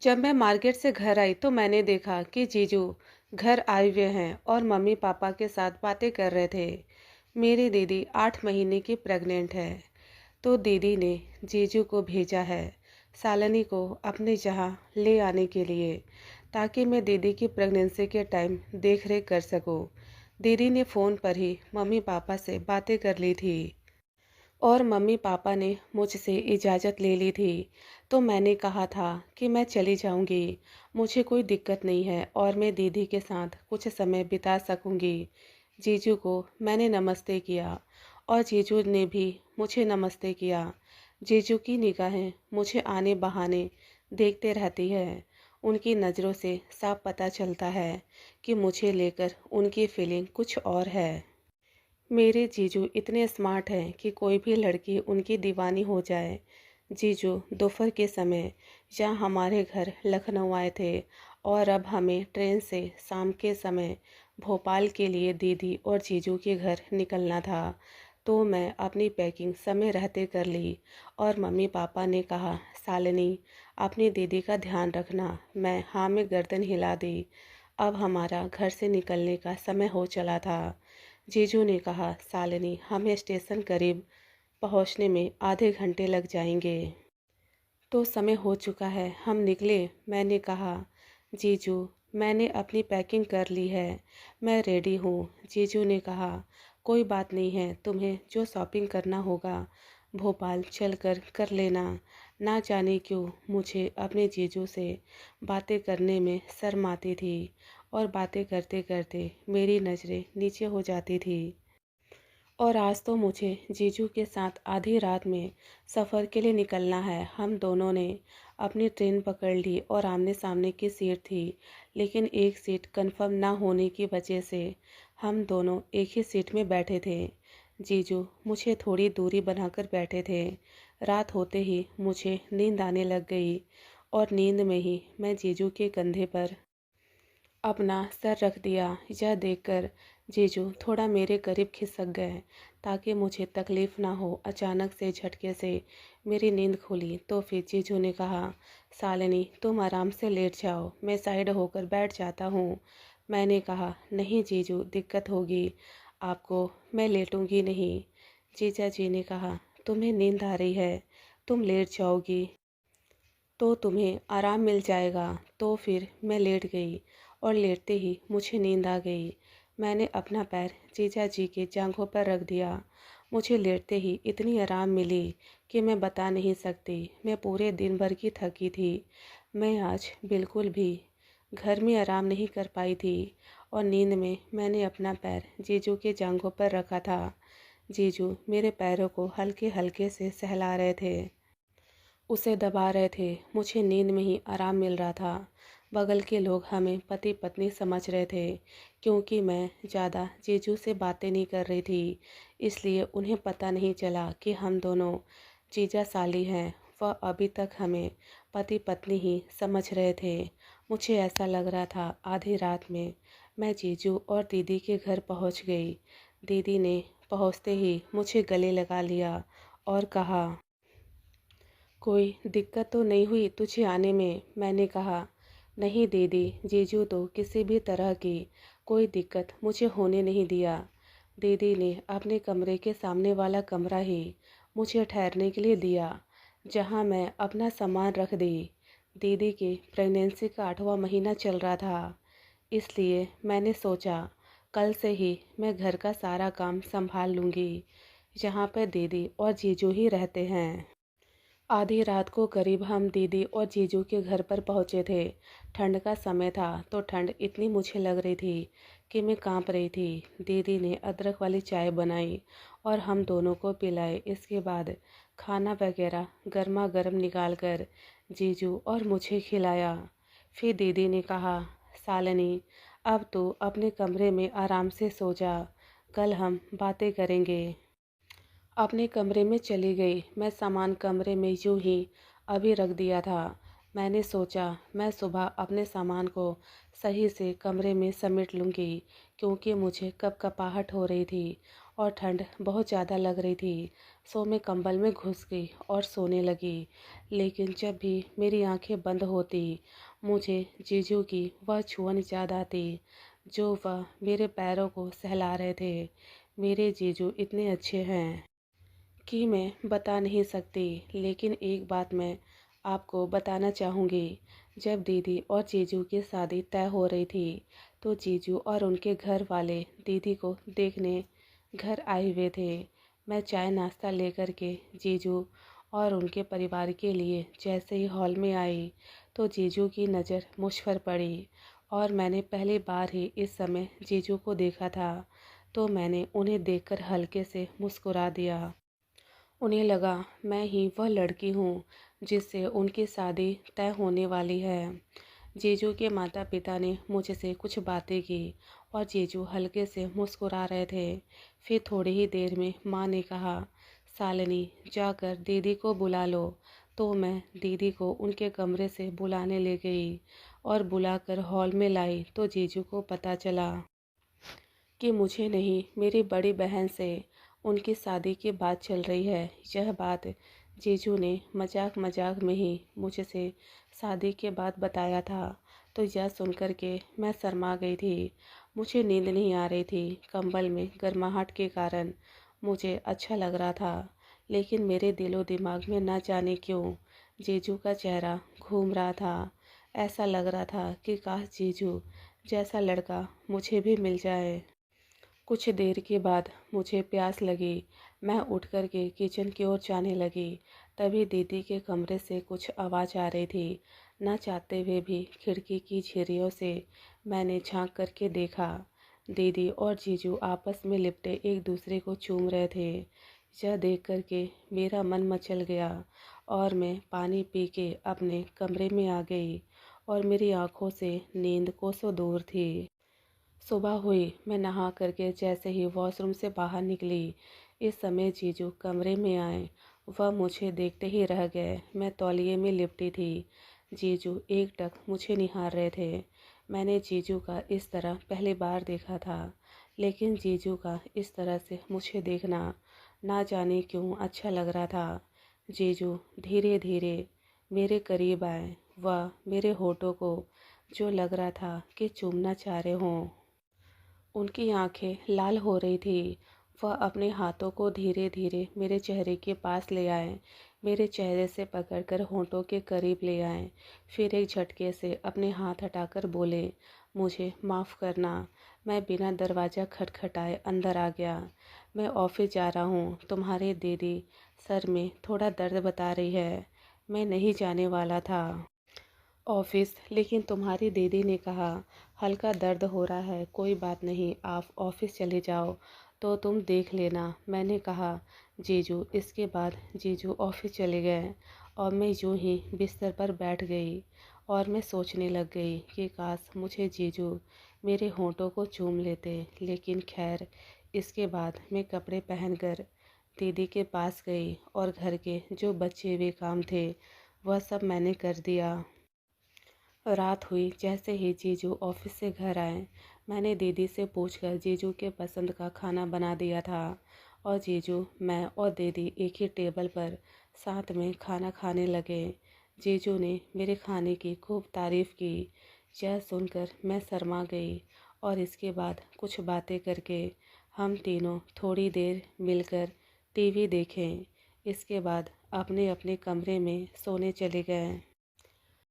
जब मैं मार्केट से घर आई तो मैंने देखा कि जीजू घर आए हुए हैं और मम्मी पापा के साथ बातें कर रहे थे। मेरी दीदी 8 महीने की प्रेग्नेंट है। तो दीदी ने जीजू को भेजा है सालनी को अपने यहाँ ले आने के लिए, ताकि मैं दीदी की प्रेगनेंसी के टाइम देख रेख कर सकूं। दीदी ने फ़ोन पर ही मम्मी पापा से बातें कर ली थी और मम्मी पापा ने मुझसे इजाज़त ले ली थी। तो मैंने कहा था कि मैं चली जाऊंगी, मुझे कोई दिक्कत नहीं है और मैं दीदी के साथ कुछ समय बिता सकूंगी। जीजू को मैंने नमस्ते किया और जीजू ने भी मुझे नमस्ते किया। जीजू की निगाहें मुझे आने बहाने देखते रहती है। उनकी नज़रों से साफ पता चलता है कि मुझे लेकर उनकी फीलिंग कुछ और है। मेरे जीजू इतने स्मार्ट हैं कि कोई भी लड़की उनकी दीवानी हो जाए। जीजू दोपहर के समय जहाँ हमारे घर लखनऊ आए थे और अब हमें ट्रेन से शाम के समय भोपाल के लिए दीदी और जीजू के घर निकलना था। तो मैं अपनी पैकिंग समय रहते कर ली और मम्मी पापा ने कहा, सालिनी अपनी दीदी का ध्यान रखना। मैं हाँ में गर्दन हिला दी। अब हमारा घर से निकलने का समय हो चला था। जीजू ने कहा, सालिनी हमें स्टेशन करीब पहुंचने में आधे घंटे लग जाएंगे। तो समय हो चुका है, हम निकले। मैंने कहा, जीजू मैंने अपनी पैकिंग कर ली है, मैं रेडी हूँ। जीजू ने कहा, कोई बात नहीं है, तुम्हें जो शॉपिंग करना होगा भोपाल चलकर कर लेना। ना जाने क्यों मुझे अपने जीजू से बातें करने में शर्म आती थी और बातें करते करते मेरी नज़रें नीचे हो जाती थी। और आज तो मुझे जीजू के साथ आधी रात में सफ़र के लिए निकलना है। हम दोनों ने अपनी ट्रेन पकड़ ली और आमने सामने की सीट थी, लेकिन एक सीट कंफर्म ना होने की वजह से हम दोनों एक ही सीट में बैठे थे। जीजू मुझे थोड़ी दूरी बनाकर बैठे थे। रात होते ही मुझे नींद आने लग गई और नींद में ही मैं जीजू के कंधे पर अपना सर रख दिया। यह देखकर जीजू थोड़ा मेरे करीब खिसक गए ताकि मुझे तकलीफ़ ना हो। अचानक से झटके से मेरी नींद खुली तो फिर जीजू ने कहा, सालिनी तुम आराम से लेट जाओ, मैं साइड होकर बैठ जाता हूँ। मैंने कहा, नहीं जीजू दिक्कत होगी आपको, मैं लेटूंगी नहीं। जीजा जी ने कहा, तुम्हें नींद आ रही है, तुम लेट जाओगी तो तुम्हें आराम मिल जाएगा। तो फिर मैं लेट गई और लेटते ही मुझे नींद आ गई। मैंने अपना पैर जीजा जी के जांघों पर रख दिया। मुझे लेटते ही इतनी आराम मिली कि मैं बता नहीं सकती। मैं पूरे दिन भर की थकी थी। मैं आज बिल्कुल भी घर में आराम नहीं कर पाई थी और नींद में मैंने अपना पैर जीजू के जांघों पर रखा था। जीजू मेरे पैरों को हल्के हल्के से सहला रहे थे, उसे दबा रहे थे। मुझे नींद में ही आराम मिल रहा था। बगल के लोग हमें पति पत्नी समझ रहे थे, क्योंकि मैं ज़्यादा जीजू से बातें नहीं कर रही थी। इसलिए उन्हें पता नहीं चला कि हम दोनों जीजा साली हैं। वह अभी तक हमें पति पत्नी ही समझ रहे थे। मुझे ऐसा लग रहा था आधी रात में मैं जीजू और दीदी के घर पहुंच गई। दीदी ने पहुंचते ही मुझे गले लगा लिया और कहा, कोई दिक्कत तो नहीं हुई तुझे आने में? मैंने कहा, नहीं दीदी, जीजू तो किसी भी तरह की कोई दिक्कत मुझे होने नहीं दिया। दीदी ने अपने कमरे के सामने वाला कमरा ही मुझे ठहरने के लिए दिया, जहां मैं अपना सामान रख दी। दीदी की प्रेगनेंसी का 8वां महीना चल रहा था, इसलिए मैंने सोचा कल से ही मैं घर का सारा काम संभाल लूँगी, जहाँ पर दीदी और जीजू ही रहते हैं। आधी रात को करीब हम दीदी और जीजू के घर पर पहुंचे थे। ठंड का समय था तो ठंड इतनी मुझे लग रही थी कि मैं कांप रही थी। दीदी ने अदरक वाली चाय बनाई और हम दोनों को पिलाई। इसके बाद खाना वगैरह गर्मा गर्म निकाल कर जीजू और मुझे खिलाया। फिर दीदी ने कहा, सालिनी अब तो अपने कमरे में आराम से सो जा, कल हम बातें करेंगे। अपने कमरे में चली गई। मैं सामान कमरे में यूं ही अभी रख दिया था। मैंने सोचा मैं सुबह अपने सामान को सही से कमरे में समेट लूँगी, क्योंकि मुझे कपकपाहट हो रही थी और ठंड बहुत ज़्यादा लग रही थी। सो मैं कंबल में घुस गई और सोने लगी। लेकिन जब भी मेरी आंखें बंद होती, मुझे जीजू की वह छुअन याद आती, जो वह मेरे पैरों को सहला रहे थे। मेरे जीजू इतने अच्छे हैं कि मैं बता नहीं सकती। लेकिन एक बात मैं आपको बताना चाहूँगी। जब दीदी और जीजू की शादी तय हो रही थी, तो जीजू और उनके घर वाले दीदी को देखने घर आए हुए थे। मैं चाय नाश्ता लेकर के जीजू और उनके परिवार के लिए जैसे ही हॉल में आई, तो जीजू की नज़र मुझ पर पड़ी और मैंने पहली बार ही इस समय जीजू को देखा था। तो मैंने उन्हें देखकर हल्के से मुस्कुरा दिया। उन्हें लगा मैं ही वह लड़की हूँ जिससे उनकी शादी तय होने वाली है। जीजू के माता पिता ने मुझसे कुछ बातें की और जीजू हल्के से मुस्कुरा रहे थे। फिर थोड़ी ही देर में माँ ने कहा, शालिनी जाकर दीदी को बुला लो। तो मैं दीदी को उनके कमरे से बुलाने ले गई और बुलाकर हॉल में लाई, तो जीजू को पता चला कि मुझे नहीं, मेरी बड़ी बहन से उनकी शादी की बात चल रही है। यह बात जीजू ने मजाक मजाक में ही मुझसे शादी के बाद बताया था। तो यह सुनकर के मैं शर्मा गई थी। मुझे नींद नहीं आ रही थी। कंबल में गर्माहट के कारण मुझे अच्छा लग रहा था, लेकिन मेरे दिलो दिमाग में ना जाने क्यों जीजू का चेहरा घूम रहा था। ऐसा लग रहा था कि काश जीजू जैसा लड़का मुझे भी मिल जाए। कुछ देर के बाद मुझे प्यास लगी। मैं उठ कर के किचन की ओर जाने लगी। तभी दीदी के कमरे से कुछ आवाज़ आ रही थी। ना चाहते हुए भी खिड़की की झिर्रियों से मैंने झांक करके देखा। दीदी और जीजू आपस में लिपटे एक दूसरे को चूम रहे थे। यह देख कर के मेरा मन मचल गया और मैं पानी पी के अपने कमरे में आ गई और मेरी आंखों से नींद कोसों दूर थी। सुबह हुई। मैं नहा करके जैसे ही वॉशरूम से बाहर निकली, इस समय जीजू कमरे में आए। वह मुझे देखते ही रह गए। मैं तौलिए में लिपटी थी। जीजू एकटक मुझे निहार रहे थे। मैंने जीजू का इस तरह पहली बार देखा था, लेकिन जीजू का इस तरह से मुझे देखना ना जाने क्यों अच्छा लग रहा था। जीजू धीरे धीरे मेरे करीब आए। वह मेरे होठों को जो लग रहा था कि चूमना चाह रहे हों। उनकी आंखें लाल हो रही थी। वह अपने हाथों को धीरे धीरे मेरे चेहरे के पास ले आए, मेरे चेहरे से पकड़कर होंठों के करीब ले आए। फिर एक झटके से अपने हाथ हटाकर बोले, मुझे माफ़ करना। मैं बिना दरवाज़ा खटखटाए अंदर आ गया। मैं ऑफिस जा रहा हूँ। तुम्हारी दीदी सर में थोड़ा दर्द बता रही है। मैं नहीं जाने वाला था ऑफिस, लेकिन तुम्हारी दीदी ने कहा हल्का दर्द हो रहा है, कोई बात नहीं, आप ऑफिस चले जाओ तो तुम देख लेना। मैंने कहा जीजू। इसके बाद जीजू ऑफिस चले गए और मैं यूं ही बिस्तर पर बैठ गई और मैं सोचने लग गई कि काश मुझे जीजू मेरे होंठों को चूम लेते। लेकिन खैर, इसके बाद मैं कपड़े पहनकर दीदी के पास गई और घर के जो बचे हुए काम थे वह सब मैंने कर दिया। रात हुई। जैसे ही जीजू ऑफिस से घर आए, मैंने दीदी से पूछकर जीजू के पसंद का खाना बना दिया था और जीजू, मैं और दीदी एक ही टेबल पर साथ में खाना खाने लगे। जीजू ने मेरे खाने की खूब तारीफ़ की। यह सुनकर मैं शर्मा गई और इसके बाद कुछ बातें करके हम तीनों थोड़ी देर मिलकर टीवी देखें। इसके बाद अपने अपने कमरे में सोने चले गए।